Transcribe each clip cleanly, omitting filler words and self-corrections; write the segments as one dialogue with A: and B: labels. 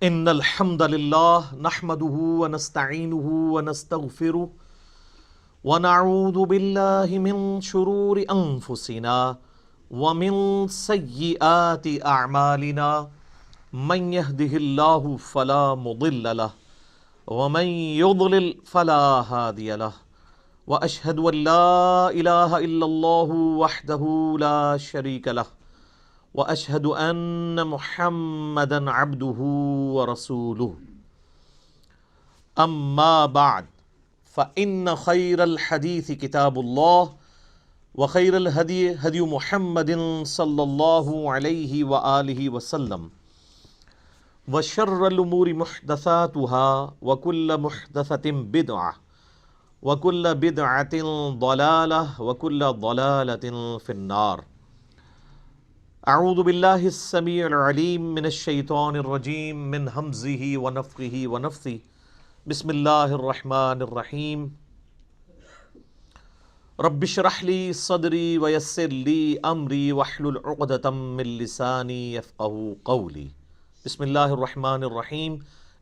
A: ان الحمد للہ نحمده ونستعینه ونستغفره ونعوذ باللہ من شرور انفسنا ومن سیئات اعمالنا من يهده الله فلا مضل له ومن يضلل فلا هادي له واشهد ان لا اله الا الله وحده لا شريك له واشهد ان محمدا عبده ورسوله اما بعد فان خير الحديث كتاب الله وخير الهدي هدي محمد صلى الله عليه واله وسلم وشر الامور محدثاتها وكل محدثة بدعة وكل بدعة ضلالة وكل ضلالة في النار. اعوذ باللہ السمیع العلیم من الشیطان الرجیم من ہمزہ ونفخہ ونفثہ بسم اللہ الرحمن الرحیم رب اشرح لی صدری ویسر لی امری واحلل عقدۃ من لسانی یفقہوا قولی. بسم اللہ الرحمن الرحیم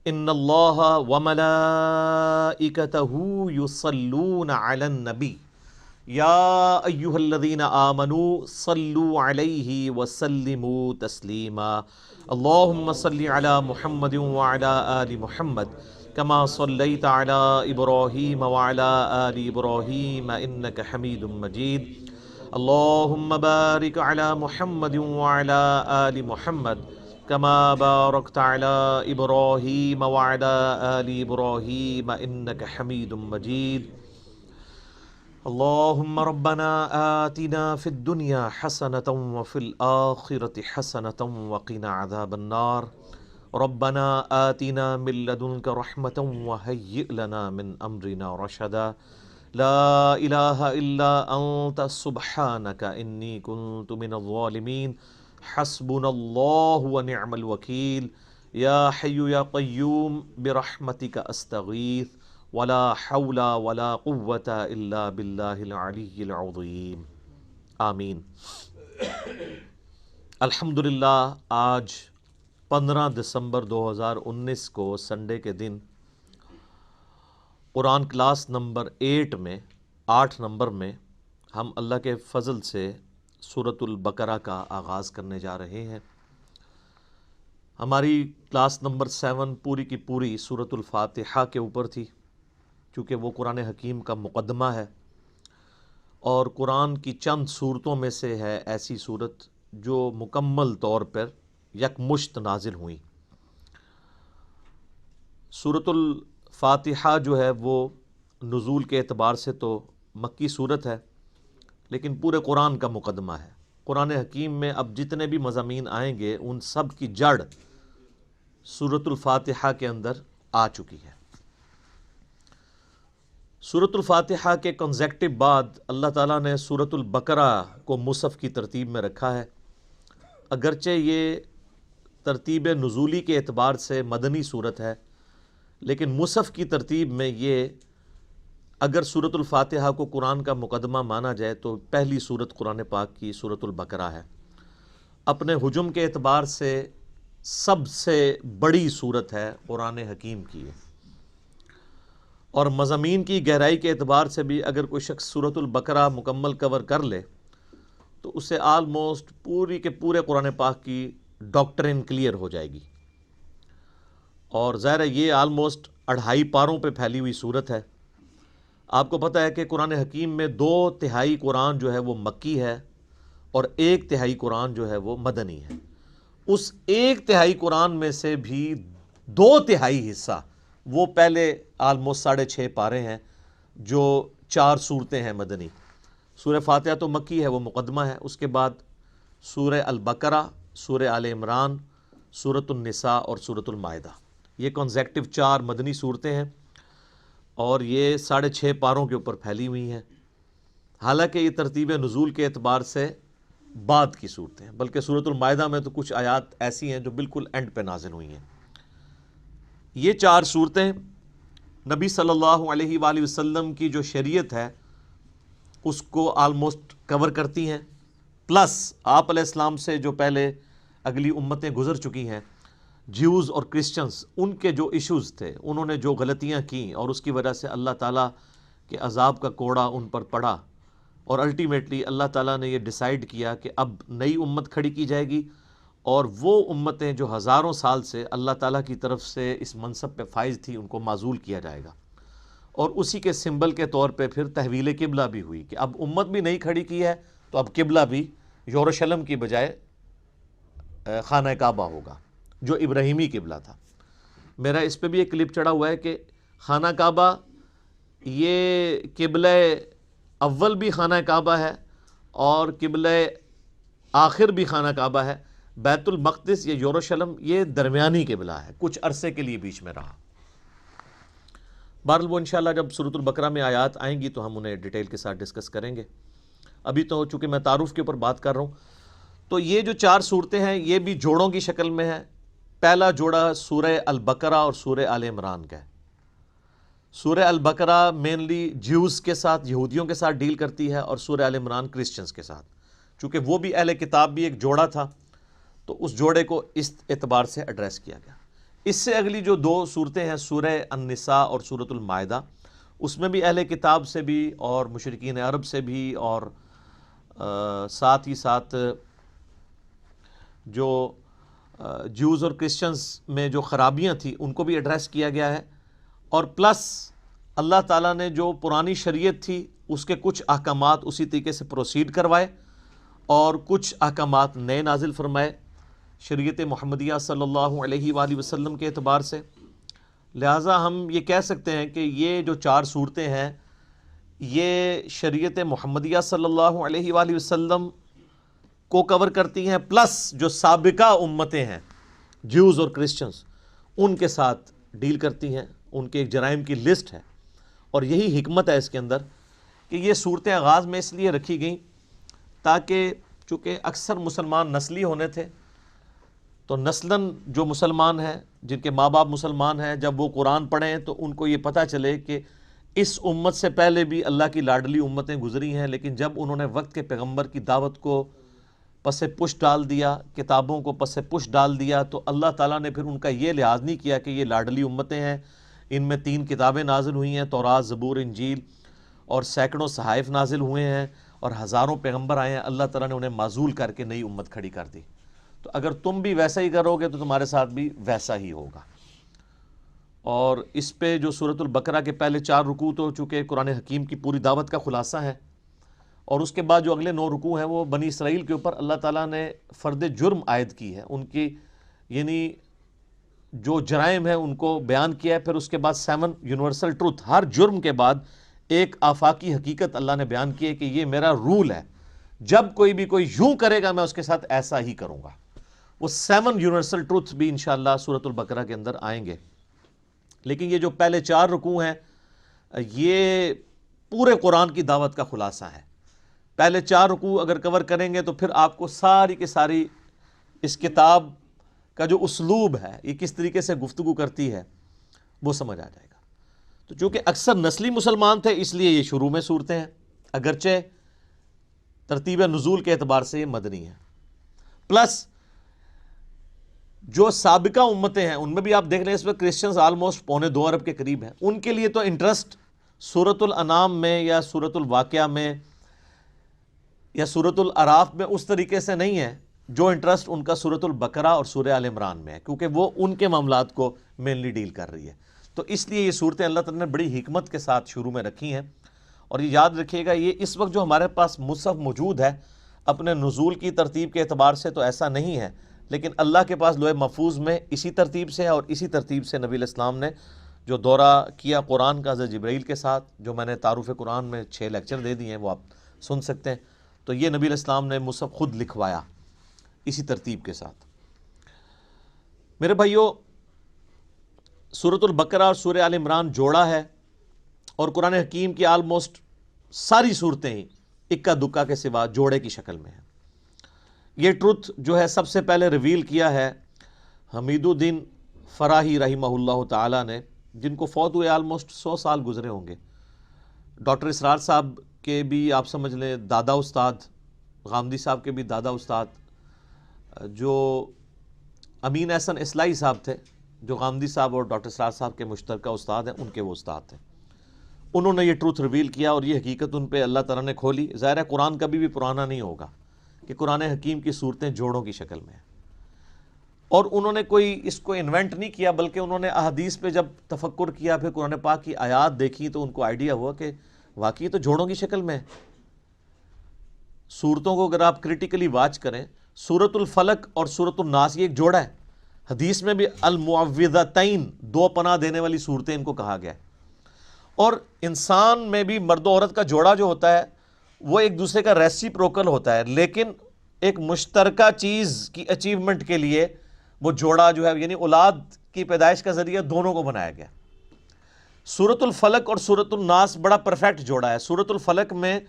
A: ان اللہ وملائکتہ یصلون علی النبی یا ایہا الذین آمنوا صلوا علیہ وسلموا تسلیما. اللہم صلی علی محمد وعلی آل محمد کما صلیت علی ابراہیم وعلی آل ابراہیم انک حمید مجید. اللہم بارک علی محمد وعلی آل محمد کما بارکت علی ابراہیم وعلی آل ابراہیم انک حمید مجید. اللہم ربنا آتنا فی الدنیا حسنة وفی الآخرة حسنة وقنا عذاب النار. ربنا آتنا من لدنک رحمة وہیئ لنا من امرنا رشدا. لا الہ الا انت سبحانک انی کنت من الظالمین. حسبنا اللہ ونعم الوکیل. یا حی یا قیوم برحمتک استغیث ولا حول ولا قوة الا باللہ العلی العظیم. آمین. الحمدللہ آج 15 دسمبر 2019 کو سنڈے کے دن قرآن کلاس نمبر 8 نمبر میں ہم اللہ کے فضل سے سورۃ البقرہ کا آغاز کرنے جا رہے ہیں. ہماری کلاس نمبر 7 پوری کی پوری سورۃ الفاتحہ کے اوپر تھی، چونکہ وہ قرآن حکیم کا مقدمہ ہے اور قرآن کی چند صورتوں میں سے ہے ایسی صورت جو مکمل طور پر یکمشت نازل ہوئیں. سورۃ الفاتحہ جو ہے وہ نزول کے اعتبار سے تو مکی صورت ہے، لیکن پورے قرآن کا مقدمہ ہے. قرآن حکیم میں اب جتنے بھی مضامین آئیں گے ان سب کی جڑ سورۃ الفاتحہ کے اندر آ چکی ہے. سورۃ الفاتحہ کے کنزیکٹو بعد اللہ تعالیٰ نے سورۃ البقرہ کو مصحف کی ترتیب میں رکھا ہے. اگرچہ یہ ترتیب نزولی کے اعتبار سے مدنی صورت ہے، لیکن مصحف کی ترتیب میں یہ اگر سورۃ الفاتحہ کو قرآن کا مقدمہ مانا جائے تو پہلی صورت قرآن پاک کی سورۃ البقرہ ہے. اپنے حجم کے اعتبار سے سب سے بڑی صورت ہے قرآن حکیم کی، اور مضامین کی گہرائی کے اعتبار سے بھی اگر کوئی شخص سورۃ البقرہ مکمل کور کر لے تو اسے آلموسٹ پوری کے پورے قرآن پاک کی ڈاکٹرن کلیئر ہو جائے گی. اور ظاہر ہے یہ آلموسٹ 2.5 پاروں پہ پھیلی ہوئی صورت ہے. آپ کو پتہ ہے کہ قرآن حکیم میں 2/3 قرآن جو ہے وہ مکی ہے اور 1/3 قرآن جو ہے وہ مدنی ہے. اس 1/3 قرآن میں سے بھی 2/3 حصہ وہ پہلے آلموسٹ 6.5 پارے ہیں جو 4 صورتیں ہیں مدنی. سورہ فاتحہ تو مکی ہے، وہ مقدمہ ہے. اس کے بعد سورہ البقرہ، سورہ آل عمران، سورۃ النساء اور سورۃ المائدہ، یہ کنزیکٹو 4 مدنی صورتیں ہیں اور یہ 6.5 پاروں کے اوپر پھیلی ہوئی ہیں. حالانکہ یہ ترتیب نزول کے اعتبار سے بعد کی صورتیں ہیں، بلکہ سورۃ المائدہ میں تو کچھ آیات ایسی ہیں جو بالکل اینڈ پہ نازل ہوئی ہیں. یہ 4 صورتیں نبی صلی اللہ علیہ وآلہ وسلم کی جو شریعت ہے اس کو آلموسٹ کور کرتی ہیں، پلس آپ علیہ السلام سے جو پہلے اگلی امتیں گزر چکی ہیں جیوز اور کرسچنز ان کے جو ایشوز تھے، انہوں نے جو غلطیاں کیں اور اس کی وجہ سے اللہ تعالیٰ کے عذاب کا کوڑا ان پر پڑا، اور الٹیمیٹلی اللہ تعالیٰ نے یہ ڈیسائیڈ کیا کہ اب نئی امت کھڑی کی جائے گی، اور وہ امتیں جو ہزاروں سال سے اللہ تعالیٰ کی طرف سے اس منصب پہ فائز تھی ان کو معزول کیا جائے گا، اور اسی کے سمبل کے طور پہ پھر تحویل قبلہ بھی ہوئی کہ اب امت بھی نہیں کھڑی کی ہے تو اب قبلہ بھی یروشلم کی بجائے خانہ کعبہ ہوگا جو ابراہیمی قبلہ تھا۔ میرا اس پہ بھی ایک کلپ چڑھا ہوا ہے کہ خانہ کعبہ یہ قبلہ اول بھی خانہ کعبہ ہے اور قبلہ آخر بھی خانہ کعبہ ہے، بیت المقدس یا یروشلم یہ درمیانی قبلہ ہے، کچھ عرصے کے لیے بیچ میں رہا۔ بہرحال وہ انشاءاللہ جب سورۃ البقرہ میں آیات آئیں گی تو ہم انہیں ڈیٹیل کے ساتھ ڈسکس کریں گے۔ ابھی تو چونکہ میں تعارف کے اوپر بات کر رہا ہوں، تو یہ جو 4 صورتیں ہیں یہ بھی جوڑوں کی شکل میں ہیں۔ پہلا جوڑا سورہ البقرہ اور سورہ آل عمران کا ہے۔ سورہ البقرہ مینلی جیوز کے ساتھ، یہودیوں کے ساتھ ڈیل کرتی ہے، اور سورہ آل عمران کرسچنز کے ساتھ، چونکہ وہ بھی اہل کتاب بھی ایک جوڑا تھا تو اس جوڑے کو اس اعتبار سے ایڈریس کیا گیا۔ اس سے اگلی جو 2 صورتیں ہیں سورہ النساء اور سورۃ المائدہ، اس میں بھی اہل کتاب سے بھی اور مشرکین عرب سے بھی اور ساتھ ہی ساتھ جو جیوز اور کرسچنز میں جو خرابیاں تھیں ان کو بھی ایڈریس کیا گیا ہے، اور پلس اللہ تعالیٰ نے جو پرانی شریعت تھی اس کے کچھ احکامات اسی طریقے سے پروسیڈ کروائے اور کچھ احکامات نئے نازل فرمائے شریعت محمدیہ صلی اللہ علیہ وآلہ وسلم کے اعتبار سے۔ لہٰذا ہم یہ کہہ سکتے ہیں کہ یہ جو 4 صورتیں ہیں یہ شریعت محمدیہ صلی اللہ علیہ وآلہ وسلم کو کور کرتی ہیں، پلس جو سابقہ امتیں ہیں جیوز اور کرسچنز ان کے ساتھ ڈیل کرتی ہیں، ان کے ایک جرائم کی لسٹ ہے۔ اور یہی حکمت ہے اس کے اندر کہ یہ صورتیں آغاز میں اس لیے رکھی گئیں تاکہ چونکہ اکثر مسلمان نسلی ہونے تھے، تو نسلاً جو مسلمان ہیں جن کے ماں باپ مسلمان ہیں جب وہ قرآن پڑھیں تو ان کو یہ پتہ چلے کہ اس امت سے پہلے بھی اللہ کی لاڈلی امتیں گزری ہیں، لیکن جب انہوں نے وقت کے پیغمبر کی دعوت کو پس پش ڈال دیا، کتابوں کو پس پش ڈال دیا، تو اللہ تعالیٰ نے پھر ان کا یہ لحاظ نہیں کیا کہ یہ لاڈلی امتیں ہیں، ان میں 3 کتابیں نازل ہوئی ہیں، تورات، زبور، انجیل، اور سینکڑوں صحائف نازل ہوئے ہیں اور ہزاروں پیغمبر آئے ہیں، اللہ تعالیٰ نے انہیں معزول کر کے نئی امت کھڑی کر دی۔ تو اگر تم بھی ویسا ہی کرو گے تو تمہارے ساتھ بھی ویسا ہی ہوگا۔ اور اس پہ جو سورۃ البقرہ کے پہلے 4 رکوع تو چونکہ قرآن حکیم کی پوری دعوت کا خلاصہ ہے، اور اس کے بعد جو اگلے 9 رکوع ہیں وہ بنی اسرائیل کے اوپر اللہ تعالیٰ نے فرد جرم عائد کی ہے، ان کی یعنی جو جرائم ہیں ان کو بیان کیا ہے۔ پھر اس کے بعد 7 یونیورسل ٹروتھ، ہر جرم کے بعد ایک آفاقی حقیقت اللہ نے بیان کی ہے کہ یہ میرا رول ہے، جب کوئی یوں کرے گا میں اس کے ساتھ ایسا ہی کروں گا۔ وہ 7 یونیورسل ٹروتھ بھی انشاءاللہ سورۃ البقرہ کے اندر آئیں گے، لیکن یہ جو پہلے 4 رکوع ہیں یہ پورے قرآن کی دعوت کا خلاصہ ہے۔ پہلے 4 رکوع اگر کور کریں گے تو پھر آپ کو ساری کی ساری اس کتاب کا جو اسلوب ہے، یہ کس طریقے سے گفتگو کرتی ہے، وہ سمجھ آ جائے گا۔ تو چونکہ اکثر نسلی مسلمان تھے اس لیے یہ شروع میں صورتیں ہیں، اگرچہ ترتیب نزول کے اعتبار سے یہ مدنی ہے۔ پلس جو سابقہ امتیں ہیں ان میں بھی آپ دیکھ لیں اس وقت کرسچنز آلموسٹ 1.25 ارب کے قریب ہیں، ان کے لیے تو انٹرسٹ سورۃ الانعام میں یا سورۃ الواقعہ میں یا سورۃ الاعراف میں اس طریقے سے نہیں ہے جو انٹرسٹ ان کا سورۃ البقرہ اور سورہ آل عمران میں ہے، کیونکہ وہ ان کے معاملات کو مینلی ڈیل کر رہی ہے۔ تو اس لیے یہ صورتیں اللہ تعالیٰ نے بڑی حکمت کے ساتھ شروع میں رکھی ہیں، اور یہ یاد رکھیے گا یہ اس وقت جو ہمارے پاس مصحف موجود ہے اپنے نزول کی ترتیب کے اعتبار سے تو ایسا نہیں ہے، لیکن اللہ کے پاس لوح محفوظ میں اسی ترتیب سے ہے، اور اسی ترتیب سے نبی علیہ السلام نے جو دورہ کیا قرآن کا حضرت جبرائیل کے ساتھ، جو میں نے تعارف قرآن میں 6 لیکچر دے دیے ہیں وہ آپ سن سکتے ہیں، تو یہ نبی علیہ السلام نے مصحف خود لکھوایا اسی ترتیب کے ساتھ۔ میرے بھائیو، سورۃ البقرہ اور سورہ آل عمران جوڑا ہے، اور قرآن حکیم کی آلموسٹ ساری صورتیں ہی اکا دکا کے سوا جوڑے کی شکل میں ہیں۔ یہ ٹروتھ جو ہے سب سے پہلے ریویل کیا ہے حمید الدین فراہی رحمہ اللہ تعالیٰ نے، جن کو فوت ہوئے آلموسٹ 100 سال گزرے ہوں گے۔ ڈاکٹر اسرار صاحب کے بھی آپ سمجھ لیں دادا استاد، غامدی صاحب کے بھی دادا استاد، جو امین احسن اصلاحی صاحب تھے جو غامدی صاحب اور ڈاکٹر سرار صاحب کے مشترکہ استاد ہیں، ان کے وہ استاد تھے. انہوں نے یہ ٹروتھ ریویل کیا اور یہ حقیقت ان پہ اللہ تعالیٰ نے کھولی. ظاہر ہے قرآن کبھی بھی پرانا نہیں ہوگا کہ قرآن حکیم کی صورتیں جوڑوں کی شکل میں ہیں، اور انہوں نے کوئی اس کو انوینٹ نہیں کیا، بلکہ انہوں نے احادیث پہ جب تفکر کیا، پھر قرآن پاک کی آیات دیکھی تو ان کو آئیڈیا ہوا کہ واقعی تو جوڑوں کی شکل میں ہے. صورتوں کو اگر آپ کریٹیکلی واچ کریں، سورۃ الفلق اور سورۃ الناس یہ ایک جوڑا ہے. حدیث میں بھی المعوذتین، دو پناہ دینے والی صورتیں ان کو کہا گیا ہے. اور انسان میں بھی مرد و عورت کا جوڑا جو ہوتا ہے وہ ایک دوسرے کا ریسیپروکل ہوتا ہے، لیکن ایک مشترکہ چیز کی اچیومنٹ کے لیے وہ جوڑا جو ہے یعنی اولاد کی پیدائش کا ذریعہ دونوں کو بنایا گیا. سورۃ الفلق اور سورۃ الناس بڑا پرفیکٹ جوڑا ہے. سورۃ الفلق میں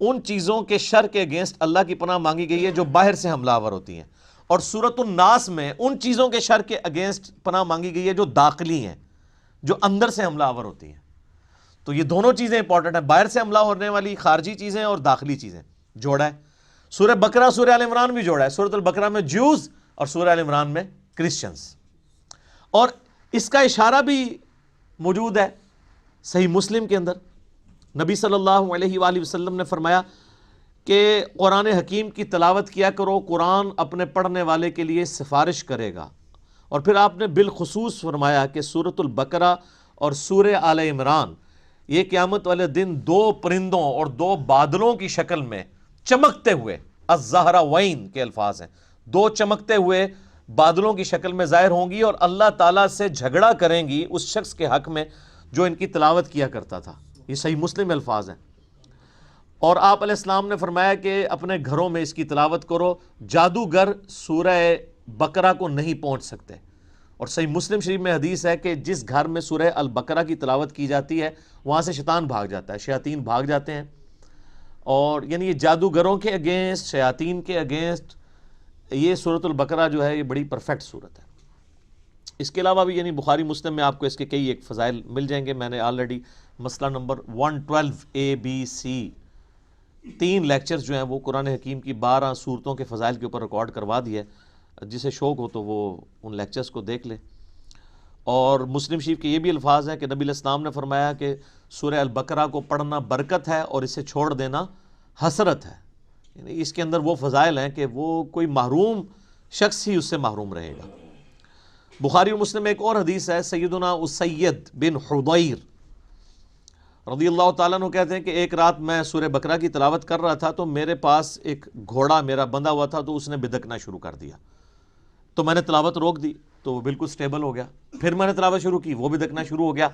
A: ان چیزوں کے شر کے اگینسٹ اللہ کی پناہ مانگی گئی ہے جو باہر سے حملہ آور ہوتی ہیں، اور سورۃ الناس میں ان چیزوں کے شر کے اگینسٹ پناہ مانگی گئی ہے جو داخلی ہیں، جو اندر سے حملہ آور ہوتی ہیں. تو یہ دونوں چیزیں امپورٹنٹ ہیں، باہر سے حملہ ہونے والی خارجی چیزیں اور داخلی چیزیں. جوڑا ہے. سورہ بقرہ سورہ آل عمران بھی جوڑا ہے. سورۃ البقرہ میں جوز اور سورہ آل عمران میں کرسچنز. اور اس کا اشارہ بھی موجود ہے صحیح مسلم کے اندر. نبی صلی اللہ علیہ وآلہ وسلم نے فرمایا کہ قرآن حکیم کی تلاوت کیا کرو، قرآن اپنے پڑھنے والے کے لیے سفارش کرے گا. اور پھر آپ نے بالخصوص فرمایا کہ سورۃ البقرہ اور سورہ آل عمران یہ قیامت والے دن دو پرندوں اور دو بادلوں کی شکل میں چمکتے ہوئے، الزہراوین کے الفاظ ہیں، دو چمکتے ہوئے بادلوں کی شکل میں ظاہر ہوں گی اور اللہ تعالیٰ سے جھگڑا کریں گی اس شخص کے حق میں جو ان کی تلاوت کیا کرتا تھا. یہ صحیح مسلم الفاظ ہیں. اور آپ علیہ السلام نے فرمایا کہ اپنے گھروں میں اس کی تلاوت کرو، جادوگر سورہ بقرہ کو نہیں پہنچ سکتے. اور صحیح مسلم شریف میں حدیث ہے کہ جس گھر میں سورہ البقرہ کی تلاوت کی جاتی ہے وہاں سے شیطان بھاگ جاتا ہے، شیاطین بھاگ جاتے ہیں. اور یعنی یہ جادوگروں کے اگینسٹ، شیاطین کے اگینسٹ یہ سورۃ البقرہ جو ہے یہ بڑی پرفیکٹ صورت ہے. اس کے علاوہ بھی یعنی بخاری مسلم میں آپ کو اس کے کئی ایک فضائل مل جائیں گے. میں نے آلریڈی مسئلہ نمبر 112 ABC 3 لیکچرز جو ہیں وہ قرآن حکیم کی 12 صورتوں کے فضائل کے اوپر ریکارڈ کروا دیا ہے. جسے شوق ہو تو وہ ان لیکچرز کو دیکھ لے. اور مسلم شریف کے یہ بھی الفاظ ہیں کہ نبی علیہ السلام نے فرمایا کہ سورہ البقرہ کو پڑھنا برکت ہے اور اسے چھوڑ دینا حسرت ہے. یعنی اس کے اندر وہ فضائل ہیں کہ وہ کوئی محروم شخص ہی اس سے محروم رہے گا. بخاری و مسلم میں ایک اور حدیث ہے، سیدنا اسید بن حضیر رضی اللہ تعالیٰ عنہ کہتے ہیں کہ ایک رات میں سورہ بقرہ کی تلاوت کر رہا تھا تو میرے پاس ایک گھوڑا میرا بندھا ہوا تھا تو اس نے بدکنا شروع کر دیا. تو میں نے تلاوت روک دی تو وہ بالکل سٹیبل ہو گیا. پھر میں نے تلاوت شروع کی، وہ بدکنا شروع ہو گیا.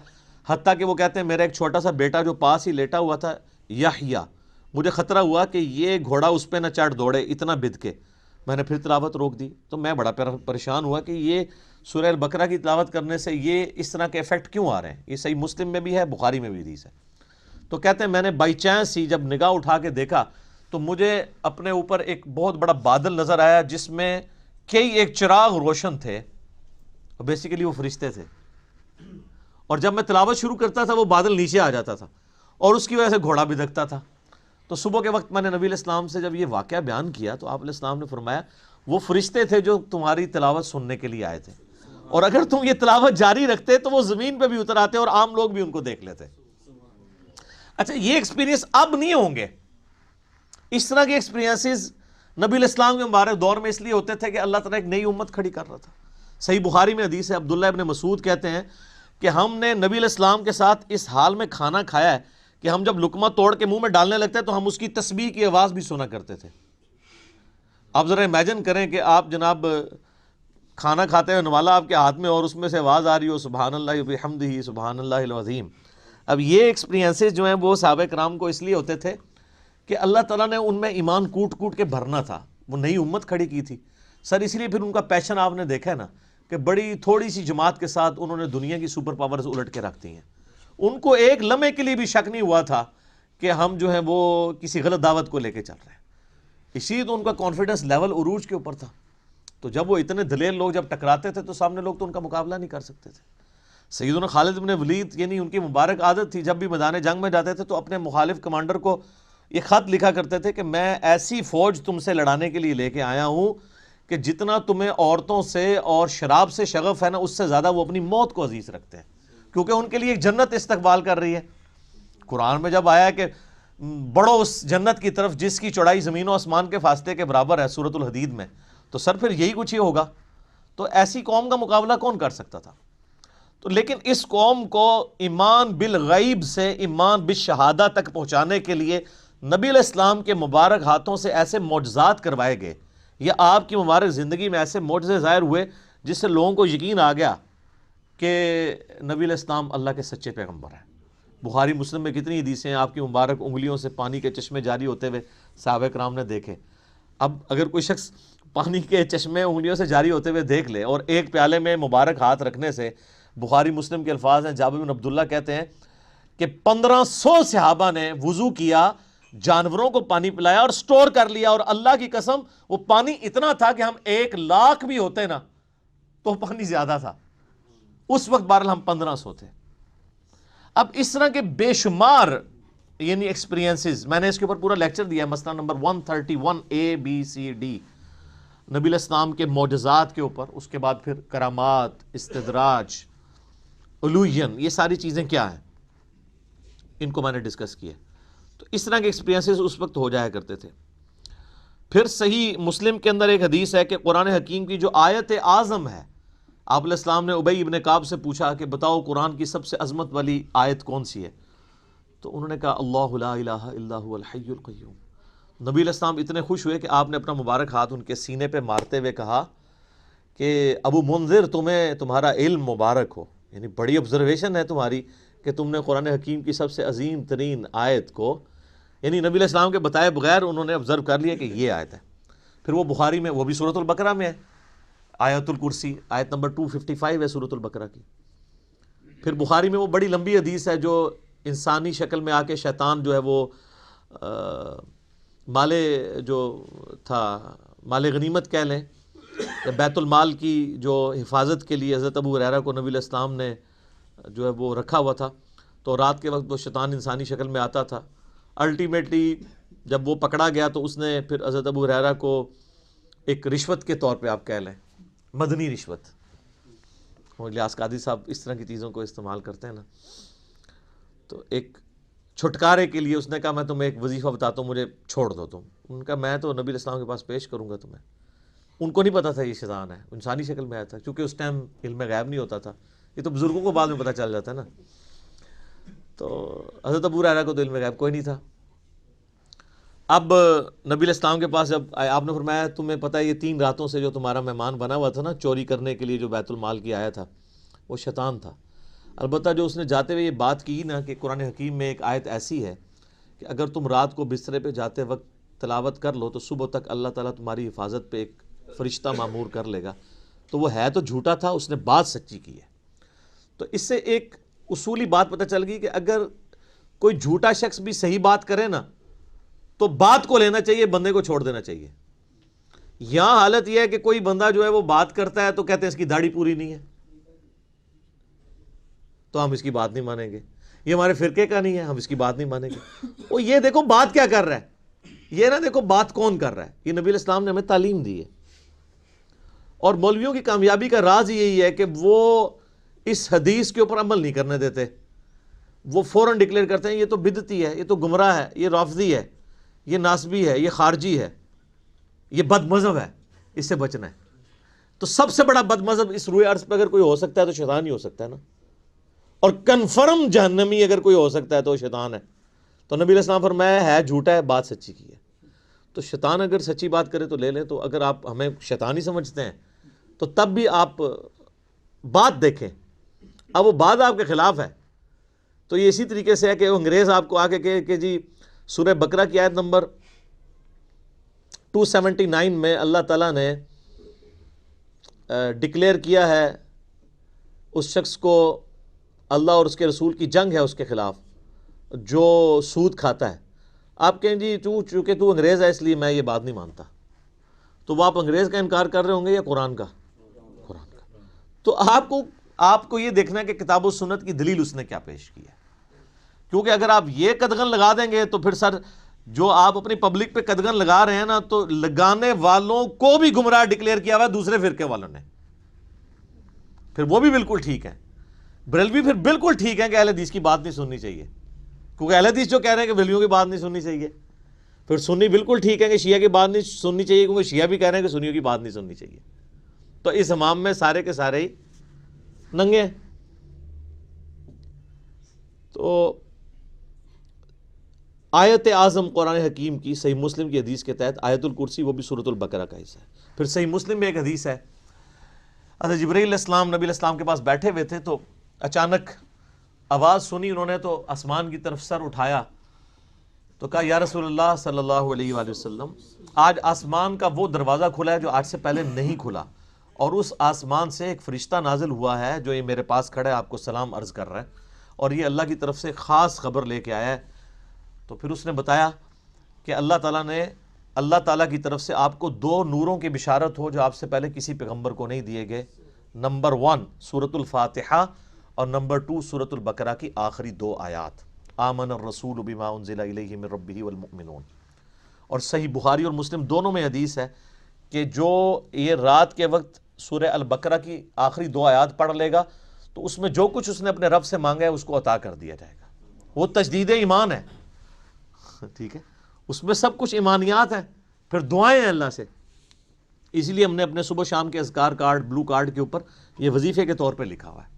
A: حتیٰ کہ وہ کہتے ہیں میرا ایک چھوٹا سا بیٹا جو پاس ہی لیٹا ہوا تھا یحییٰ، مجھے خطرہ ہوا کہ یہ گھوڑا اس پہ نہ چڑھ دوڑے اتنا بد کے. میں نے پھر تلاوت روک دی تو میں بڑا پریشان ہوا کہ یہ سورہ البقرہ کی تلاوت کرنے سے یہ اس طرح کے ایفیکٹ کیوں آ رہے ہیں. یہ صحیح مسلم میں بھی ہے، بخاری میں بھی حدیث ہے. تو کہتے ہیں میں نے بائی چانس ہی جب نگاہ اٹھا کے دیکھا تو مجھے اپنے اوپر ایک بہت بڑا بادل نظر آیا جس میں کئی ایک چراغ روشن تھے، بیسیکلی وہ فرشتے تھے. اور جب میں تلاوت شروع کرتا تھا وہ بادل نیچے آ جاتا تھا اور اس کی وجہ سے گھوڑا بھی دکتا تھا. تو صبح کے وقت میں نے نبی علیہ السلام سے جب یہ واقعہ بیان کیا تو آپ علیہ السلام نے فرمایا وہ فرشتے تھے جو تمہاری تلاوت سننے کے لیے آئے تھے، اور اگر تم یہ تلاوت جاری رکھتے تو وہ زمین پہ بھی اتر آتے اور عام لوگ بھی ان کو دیکھ لیتے. اچھا یہ ایکسپیرینس اب نہیں ہوں گے. اس طرح کے ایکسپیرینسز نبی علیہ السلام کے مبارک دور میں اس لیے ہوتے تھے کہ اللہ تعالیٰ ایک نئی امت کھڑی کر رہا تھا. صحیح بخاری میں حدیث ہے، عبداللہ ابن مسعود کہتے ہیں کہ ہم نے نبی علیہ السلام کے ساتھ اس حال میں کھانا کھایا ہے کہ ہم جب لقمہ توڑ کے منہ میں ڈالنے لگتے تو ہم اس کی تسبیح کی آواز بھی سنا کرتے تھے. آپ ذرا امیجن کریں کہ آپ جناب کھانا کھاتے ہیں نوالا آپ کے ہاتھ میں اور اس میں سے آواز آ رہی ہو سبحان اللہ وبحمدہ سبحان اللہ العظیم. اب یہ ایکسپیرینسز جو ہیں وہ صحابہ کرام کو اس لیے ہوتے تھے کہ اللہ تعالیٰ نے ان میں ایمان کوٹ کوٹ کے بھرنا تھا. وہ نئی امت کھڑی کی تھی سر، اس لیے پھر ان کا پیشن آپ نے دیکھا ہے نا کہ بڑی تھوڑی سی جماعت کے ساتھ انہوں نے دنیا کی سپر پاورز الٹ کے رکھ دی ہیں. ان کو ایک لمحے کے لیے بھی شک نہیں ہوا تھا کہ ہم جو ہیں وہ کسی غلط دعوت کو لے کے چل رہے ہیں. اسی تو ان کا کانفیڈنس لیول عروج کے اوپر تھا. تو جب وہ اتنے دلیر لوگ جب ٹکراتے تھے تو سامنے لوگ تو ان کا مقابلہ نہیں کر سکتے تھے. سیدنا خالد بن ولید یعنی ان کی مبارک عادت تھی جب بھی میدان جنگ میں جاتے تھے تو اپنے مخالف کمانڈر کو یہ خط لکھا کرتے تھے کہ میں ایسی فوج تم سے لڑانے کے لیے لے کے آیا ہوں کہ جتنا تمہیں عورتوں سے اور شراب سے شغف ہے نا، اس سے زیادہ وہ اپنی موت کو عزیز رکھتے ہیں، کیونکہ ان کے لیے ایک جنت استقبال کر رہی ہے۔ قرآن میں جب آیا کہ بڑھو اس جنت کی طرف جس کی چوڑائی زمین و آسمان کے فاصلے کے برابر ہے، سورۃ الحدید میں، تو سر پھر یہی کچھ ہی ہوگا۔ تو ایسی قوم کا مقابلہ کون کر سکتا تھا؟ تو لیکن اس قوم کو ایمان بالغیب سے ایمان بالشہادہ تک پہنچانے کے لیے نبی علیہ السلام کے مبارک ہاتھوں سے ایسے معجزات کروائے گئے، یا آپ کی مبارک زندگی میں ایسے معجزے ظاہر ہوئے جس سے لوگوں کو یقین آ گیا کہ نبی علیہ السلام اللہ کے سچے پیغمبر ہیں۔ بخاری مسلم میں کتنی حدیثیں ہیں آپ کی مبارک انگلیوں سے پانی کے چشمے جاری ہوتے ہوئے صحابہ کرام نے دیکھے۔ اب اگر کوئی شخص پانی کے چشمے انگلیوں سے جاری ہوتے ہوئے دیکھ لے، اور ایک پیالے میں مبارک ہاتھ رکھنے سے، بخاری مسلم کے الفاظ ہیں، جابر بن عبداللہ کہتے ہیں کہ 1500 صحابہ نے وضو کیا، جانوروں کو پانی پلایا اور سٹور کر لیا، اور اللہ کی قسم وہ پانی اتنا تھا کہ ہم 1,00,000 بھی ہوتے نا تو پانی زیادہ تھا۔ اس وقت بہرحال ہم 1500 تھے۔ اب اس طرح کے بے شمار یعنی ایکسپیرینسز، میں نے اس کے اوپر پورا لیکچر دیا ہے، مسئلہ نمبر 131 ABCD، نبی علیہ السلام کے معجزات کے اوپر، اس کے بعد پھر کرامات، استدراج، علوین، یہ ساری چیزیں کیا ہیں، ان کو میں نے ڈسکس کیا۔ تو اس طرح کے ایکسپیرینسز اس وقت ہو جایا کرتے تھے۔ پھر صحیح مسلم کے اندر ایک حدیث ہے کہ قرآن حکیم کی جو آیت اعظم ہے، آپ علیہ السلام نے ابی ابن کعب سے پوچھا کہ بتاؤ قرآن کی سب سے عظمت والی آیت کون سی ہے؟ تو انہوں نے کہا اللہ لا الہ الا هو الحی القیوم۔ نبی علیہ السلام اتنے خوش ہوئے کہ آپ نے اپنا مبارک ہاتھ ان کے سینے پہ مارتے ہوئے کہا کہ ابو منذر، تمہیں تمہارا علم مبارک ہو، یعنی بڑی آبزرویشن ہے تمہاری کہ تم نے قرآن حکیم کی سب سے عظیم ترین آیت کو، یعنی نبی علیہ السلام کے بتائے بغیر انہوں نے آبزرو کر لیا کہ یہ آیت ہے۔ پھر وہ بخاری میں، وہ بھی سورۃ البقرہ میں ہے، آیت الکرسی، آیت نمبر 255 ہے سورۃ البقرہ کی۔ پھر بخاری میں وہ بڑی لمبی حدیث ہے جو انسانی شکل میں آ کے شیطان جو ہے وہ مال جو تھا، مال غنیمت کہہ لیں، بیت المال کی جو حفاظت کے لیے حضرت ابو ہریرہ کو نبی علیہ السلام نے جو ہے وہ رکھا ہوا تھا، تو رات کے وقت وہ شیطان انسانی شکل میں آتا تھا۔ الٹیمیٹلی جب وہ پکڑا گیا تو اس نے پھر حضرت ابو ہریرہ کو ایک رشوت کے طور پہ آپ کہہ لیں، مدنی رشوت، الیاس قادری صاحب اس طرح کی چیزوں کو استعمال کرتے ہیں نا، تو ایک چھٹکارے کے لیے اس نے کہا میں تمہیں ایک وظیفہ بتاتا ہوں، مجھے چھوڑ دو تم۔ ان کا میں تو نبی علیہ السلام کے پاس پیش کروں گا تمہیں۔ ان کو نہیں پتا تھا یہ شیطان ہے، انسانی شکل میں آیا تھا، کیونکہ اس ٹائم علم غیب نہیں ہوتا تھا، یہ تو بزرگوں کو بعد میں پتہ چل جاتا ہے نا۔ تو حضرت ابو ہریرہ کو تو علم غیب کوئی نہیں تھا۔ اب نبی علیہ السلام کے پاس جب آپ نے فرمایا تمہیں پتہ ہے یہ 3 راتوں سے جو تمہارا مہمان بنا ہوا تھا نا چوری کرنے کے لیے جو بیت المال کی آیا تھا، وہ شیطان تھا۔ البتہ جو اس نے جاتے ہوئے یہ بات کی نا کہ قرآن حکیم میں ایک آیت ایسی ہے کہ اگر تم رات کو بسترے پہ جاتے وقت تلاوت کر لو تو صبح تک اللہ تعالیٰ تمہاری حفاظت پہ ایک فرشتہ معمور کر لے گا، تو وہ ہے تو جھوٹا تھا، اس نے بات سچی کی ہے۔ تو اس سے ایک اصولی بات پتہ چل گئی کہ اگر کوئی جھوٹا شخص بھی صحیح بات کرے نا تو بات کو لینا چاہیے، بندے کو چھوڑ دینا چاہیے۔ یہاں حالت یہ ہے کہ کوئی بندہ جو ہے وہ بات کرتا ہے تو کہتے ہیں اس کی داڑھی پوری نہیں ہے تو ہم اس کی بات نہیں مانیں گے، یہ ہمارے فرقے کا نہیں ہے ہم اس کی بات نہیں مانیں گے۔ وہ یہ دیکھو بات کیا کر رہا ہے، یہ نہ دیکھو بات کون کر رہا ہے۔ یہ نبی علیہ السلام نے ہمیں تعلیم دی ہے، اور مولویوں کی کامیابی کا راز یہی ہے کہ وہ اس حدیث کے اوپر عمل نہیں کرنے دیتے، وہ فوراً ڈکلیئر کرتے ہیں یہ تو بدعتی ہے، یہ تو گمراہ ہے، یہ رافضی ہے، یہ ناسبی ہے، یہ خارجی ہے، یہ بد مذہب ہے، اس سے بچنا ہے۔ تو سب سے بڑا بد مذہب اس روئے عرض پہ اگر کوئی ہو سکتا ہے تو شیطان ہی ہو سکتا ہے نا، اور کنفرم جہنمی اگر کوئی ہو سکتا ہے تو شیطان ہے۔ تو نبی علیہ السلام فرمایا ہے جھوٹا ہے، بات سچی کی ہے۔ تو شیطان اگر سچی بات کرے تو لے لیں، تو اگر آپ ہمیں شیطان ہی سمجھتے ہیں تو تب بھی آپ بات دیکھیں، اب وہ بات آپ کے خلاف ہے۔ تو یہ اسی طریقے سے ہے کہ انگریز آپ کو آگے کہے کہ جی سورہ بقرہ کی آیت نمبر 279 میں اللہ تعالیٰ نے ڈکلیئر کیا ہے اس شخص کو، اللہ اور اس کے رسول کی جنگ ہے اس کے خلاف جو سود کھاتا ہے۔ آپ کہیں جی چونکہ تو انگریز ہے اس لیے میں یہ بات نہیں مانتا، تو وہ آپ انگریز کا انکار کر رہے ہوں گے یا قرآن کا؟ قرآن کا۔ تو آپ کو یہ دیکھنا ہے کہ کتاب و سنت کی دلیل اس نے کیا پیش کی ہے، کیونکہ اگر آپ یہ قدغن لگا دیں گے تو پھر سر جو آپ اپنی پبلک پہ قدغن لگا رہے ہیں نا، تو لگانے والوں کو بھی گمراہ ڈکلیئر کیا ہوا ہے دوسرے فرقے والوں نے، پھر وہ بھی بالکل ٹھیک ہے۔ بریلوی پھر بالکل ٹھیک ہے کہ اہل حدیث کی بات نہیں سننی چاہیے، کیونکہ اہل حدیث جو کہہ رہے ہیں کہ بریلویوں کی بات نہیں سننی چاہیے۔ پھر سنی بالکل ٹھیک ہے کہ شیعہ کی بات نہیں سننی چاہیے، کیونکہ شیعہ بھی کہہ رہے ہیں کہ سنیوں کی بات نہیں سننی چاہیے۔ تو اس امام میں سارے کے سارے ہی ننگے ہیں۔ تو آیت اعظم قرآن حکیم کی صحیح مسلم کی حدیث کے تحت آیت الکرسی وہ بھی سورۃ البقرہ کا حصہ ہے۔ پھر صحیح مسلم میں ایک حدیث ہے، حضرت جبرائیل علیہ السلام نبی علیہ السلام کے پاس بیٹھے ہوئے تھے، تو اچانک آواز سنی انہوں نے، تو آسمان کی طرف سر اٹھایا تو کہا یا رسول اللہ صلی اللہ علیہ وآلہ وسلم، آج آسمان کا وہ دروازہ کھلا ہے جو آج سے پہلے نہیں کھلا، اور اس آسمان سے ایک فرشتہ نازل ہوا ہے جو یہ میرے پاس کھڑا ہے، آپ کو سلام عرض کر رہا ہے، اور یہ اللہ کی طرف سے خاص خبر لے کے آیا ہے۔ تو پھر اس نے بتایا کہ اللہ تعالیٰ کی طرف سے آپ کو 2 نوروں کی بشارت ہو جو آپ سے پہلے کسی پیغمبر کو نہیں دیے گئے۔ نمبر 1 سورۃ الفاتحہ، اور نمبر 2 سورۃ البقرہ کی آخری 2 آیات، آمن الرسول بما انزل الیہ من ربہ والمؤمنون۔ اور صحیح بخاری اور مسلم دونوں میں حدیث ہے کہ جو یہ رات کے وقت سورہ البقرہ کی آخری 2 آیات پڑھ لے گا تو اس میں جو کچھ اس نے اپنے رب سے مانگا ہے اس کو عطا کر دیا جائے گا۔ وہ تجدید ایمان ہے، ٹھیک ہے، اس میں سب کچھ ایمانیات ہیں، پھر دعائیں ہیں اللہ سے۔ اسی لیے ہم نے اپنے صبح شام کے اذکار کارڈ، بلو کارڈ کے اوپر یہ وظیفے کے طور پہ لکھا ہوا ہے۔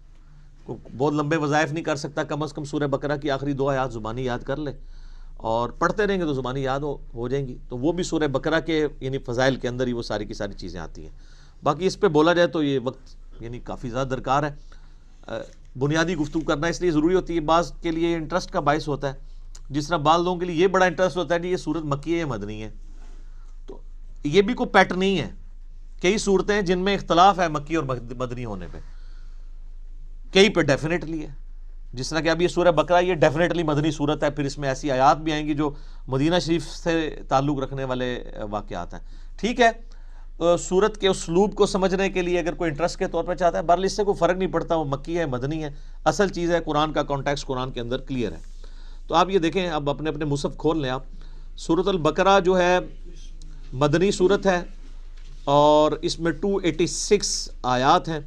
A: بہت لمبے وظائف نہیں کر سکتا، کم از کم سورہ بقرہ کی آخری 2 آیات زبانی یاد کر لے، اور پڑھتے رہیں گے تو زبانی یاد ہو جائیں گی۔ تو وہ بھی سورہ بقرہ کے یعنی فضائل کے اندر ہی وہ ساری کی ساری چیزیں آتی ہیں۔ باقی اس پہ بولا جائے تو یہ وقت یعنی کافی زیادہ درکار ہے، بنیادی گفتگو کرنا اس لیے ضروری ہوتی ہے، بعض کے لیے انٹرسٹ کا باعث ہوتا ہے، جس طرح بعض لوگوں کے لیے یہ بڑا انٹرسٹ ہوتا ہے کہ یہ سورت مکی ہے یا مدنی ہے۔ تو یہ بھی کوئی پیٹرن نہیں ہے، کئی صورتیں ہیں جن میں اختلاف ہے مکی اور مدنی ہونے پہ، کئی پہ ڈیفینیٹلی ہے، جس طرح کہ اب یہ سورہ بقرہ یہ ڈیفینیٹلی مدنی صورت ہے، پھر اس میں ایسی آیات بھی آئیں گی جو مدینہ شریف سے تعلق رکھنے والے واقعات ہیں۔ ٹھیک ہے، سورت کے اسلوب کو سمجھنے کے لیے اگر کوئی انٹرسٹ کے طور پہ چاہتا ہے، بہرحال اس سے کوئی فرق نہیں پڑتا وہ مکی ہے مدنی ہے، اصل چیز ہے قرآن کا کانٹیکسٹ قرآن کے اندر کلیئر ہے۔ تو آپ یہ دیکھیں، اب اپنے اپنے مصحف کھول لیں آپ، سورۃ البقرہ جو ہے مدنی صورت ہے، اور اس میں 286 آیات ہیں۔